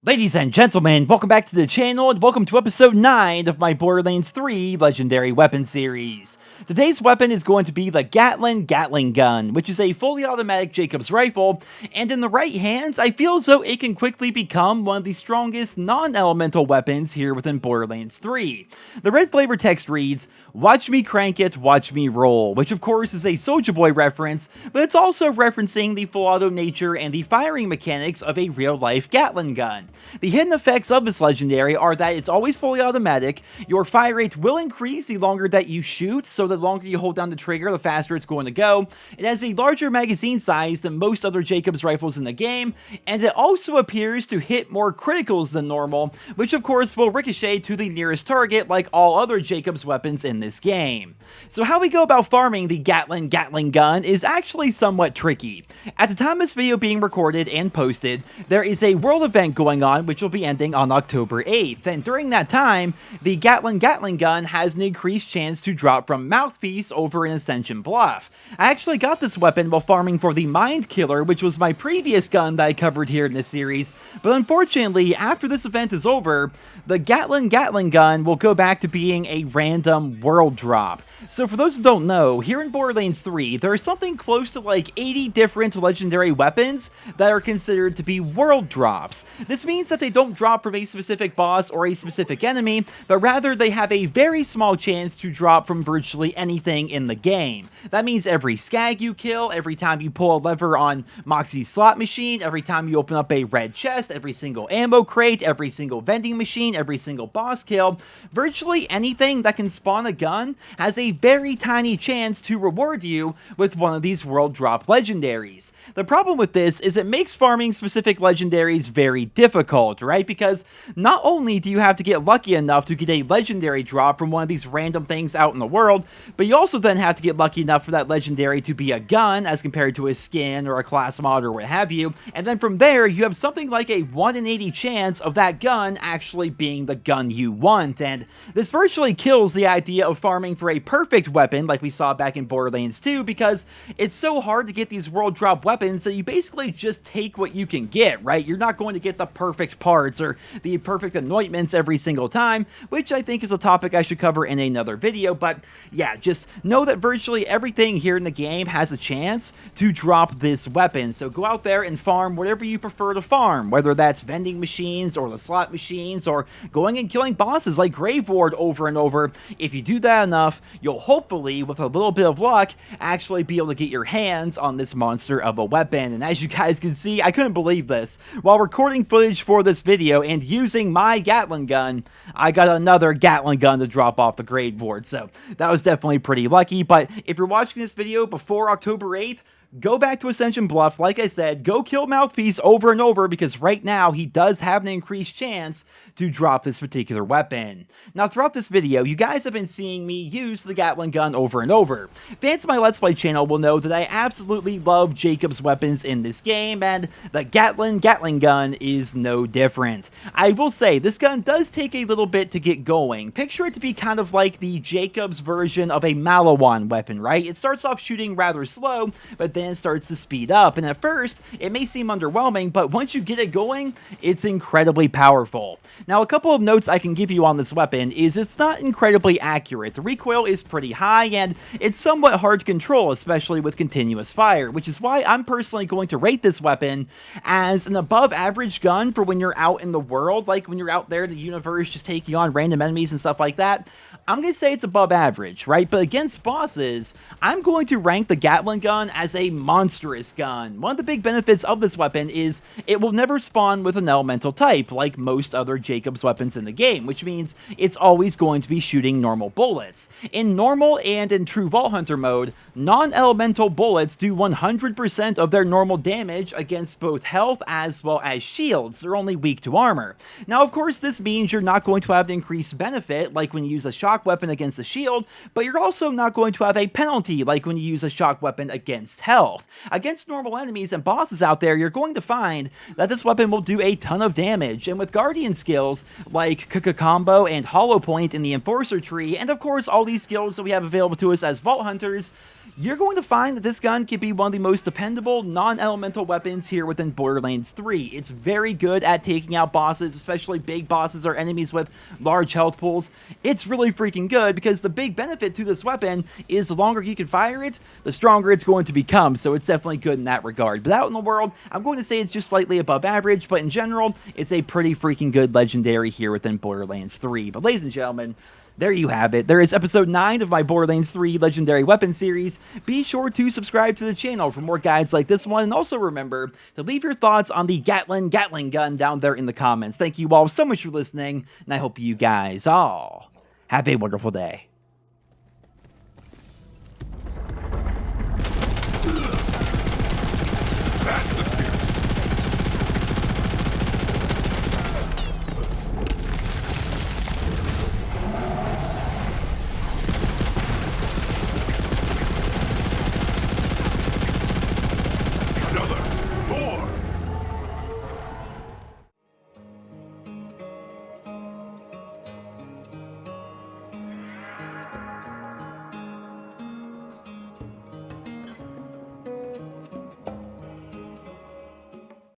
Ladies and gentlemen, welcome back to the channel and welcome to episode 9 of my Borderlands 3 Legendary Weapon series. Today's weapon is going to be the Gatling Gun, which is a fully automatic Jakobs rifle, and in the right hands, I feel as though it can quickly become one of the strongest non-elemental weapons here within Borderlands 3. The red flavor text reads, "Watch me crank it, watch me roll," which of course is a Soulja Boy reference, but it's also referencing the full auto nature and the firing mechanics of a real-life Gatling gun. The hidden effects of this legendary are that it's always fully automatic, your fire rate will increase the longer that you shoot, so the longer you hold down the trigger, the faster it's going to go. It has a larger magazine size than most other Jakobs rifles in the game, and it also appears to hit more criticals than normal, which of course will ricochet to the nearest target like all other Jakobs weapons in this game. So how we go about farming the Gatling gun is actually somewhat tricky. At the time of this video being recorded and posted, there is a world event going on which will be ending on October 8th, and during that time, the Gatling gun has an increased chance to drop from Mouthpiece over in Ascension Bluff. I actually got this weapon while farming for the Mind Killer, which was my previous gun that I covered here in this series, but unfortunately, after this event is over, the Gatling gun will go back to being a random world drop. So for those who don't know, here in Borderlands 3, there are something close to like 80 different legendary weapons that are considered to be world drops. This means that they don't drop from a specific boss or a specific enemy, but rather they have a very small chance to drop from virtually anything in the game. That means every skag you kill, every time you pull a lever on Moxie's slot machine, every time you open up a red chest, every single ammo crate, every single vending machine, every single boss kill, virtually anything that can spawn a gun has a very tiny chance to reward you with one of these world drop legendaries. The problem with this is it makes farming specific legendaries very difficult, right? Because not only do you have to get lucky enough to get a legendary drop from one of these random things out in the world, but you also then have to get lucky enough for that legendary to be a gun as compared to a skin or a class mod or what have you, and then from there you have something like a 1 in 80 chance of that gun actually being the gun you want, and this virtually kills the idea of farming for a perfect weapon like we saw back in Borderlands 2, because it's so hard to get these world drop weapons that you basically just take what you can get, right? You're not going to get the perfect parts or the perfect anointments every single time, which I think is a topic I should cover in another video, but yeah, just know that virtually everything here in the game has a chance to drop this weapon, so go out there and farm whatever you prefer to farm, whether that's vending machines or the slot machines or going and killing bosses like Grave Ward over and over. If you do that enough, you'll hopefully, with a little bit of luck, actually be able to get your hands on this monster of a weapon, and as you guys can see, I couldn't believe this. While recording footage for this video and using my Gatling gun, I got another Gatling gun to drop off the grade board, so that was definitely pretty lucky. But if you're watching this video before October 8th, go back to Ascension Bluff, like I said, go kill Mouthpiece over and over, because right now he does have an increased chance to drop this particular weapon. Now throughout this video, you guys have been seeing me use the Gatling gun over and over. Fans of my Let's Play channel will know that I absolutely love Jakobs weapons in this game, and the Gatling gun is no different. I will say, this gun does take a little bit to get going. Picture it to be kind of like the Jakobs version of a Malawan weapon, right? It starts off shooting rather slow, but then it starts to speed up, and at first it may seem underwhelming, but once you get it going, it's incredibly powerful. Now a couple of notes I can give you on this weapon is it's not incredibly accurate. The recoil is pretty high and it's somewhat hard to control, especially with continuous fire, which is why I'm personally going to rate this weapon as an above average gun for when you're out in the world, like when you're out there in the universe just taking on random enemies and stuff like that. I'm going to say it's above average, right? But against bosses, I'm going to rank the Gatling gun as a monstrous gun. One of the big benefits of this weapon is it will never spawn with an elemental type like most other Jakobs weapons in the game, which means it's always going to be shooting normal bullets. In normal and in true Vault Hunter mode, non-elemental bullets do 100% of their normal damage against both health as well as shields. They're only weak to armor. Now of course this means you're not going to have an increased benefit like when you use a shock weapon against a shield, but you're also not going to have a penalty like when you use a shock weapon against health. Against normal enemies and bosses out there, you're going to find that this weapon will do a ton of damage, and with Guardian skills like Combo and Hollow Point in the Enforcer tree, and of course all these skills that we have available to us as Vault Hunters, you're going to find that this gun can be one of the most dependable non-elemental weapons here within Borderlands 3. It's very good at taking out bosses, especially big bosses or enemies with large health pools. It's really freaking good because the big benefit to this weapon is the longer you can fire it, the stronger it's going to become, so it's definitely good in that regard. But out in the world, I'm going to say it's just slightly above average, but in general, it's a pretty freaking good legendary here within Borderlands 3. But ladies and gentlemen, there you have it. There is episode 9 of my Borderlands 3 Legendary Weapon series. Be sure to subscribe to the channel for more guides like this one, and also remember to leave your thoughts on the Gatling Gun down there in the comments. Thank you all so much for listening, and I hope you guys all have a wonderful day.